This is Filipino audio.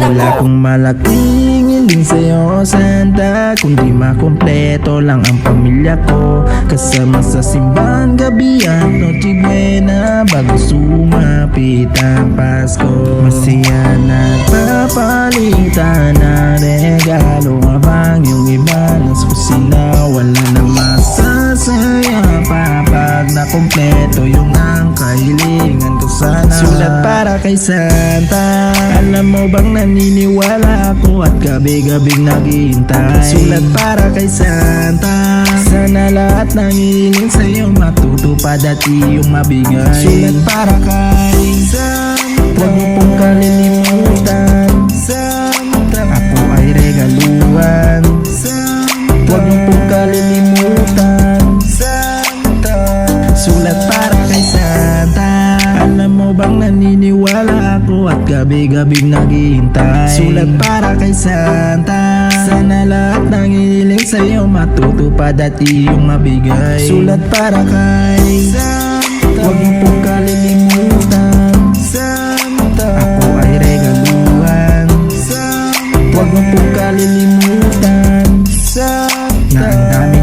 Wala akong malaking hiling sa'yo, Santa, kundi makumpleto lang ang pamilya ko. Kasama sa simbahan gabi at Noche Buena, bago sumapit ang Pasko. Masaya nagpapalitan na regalo, habang yung iba nas kusina. Wala na masasaya pa pag nakumpleto yung ang kahilingan ko sana. Sulat para kay Santa, alam mo bang naniniwala ako at gabi-gabing naghihintay. Sulat para kay Santa, sana lahat ng hiling sa'yo matutupad at iyong mabigay. Sulat para kay Santa, huwag mo pong kalilimutan, Santa, ako ay regaluhan. Huwag mo pong kalilimutan, Santa, sulat para kay Santa. Alam mo bang naniniwala ako at gabi-gabing naghihintay. Sulat para kay Santa, sana lahat ng hiniling sa'yo matutupad at iyong mabigay. Sulat para kay Santa, huwag mo pong kalilimutan, Santa, ako ay regaluhan. Huwag mo pong kalilimutan, Santa, na ang dami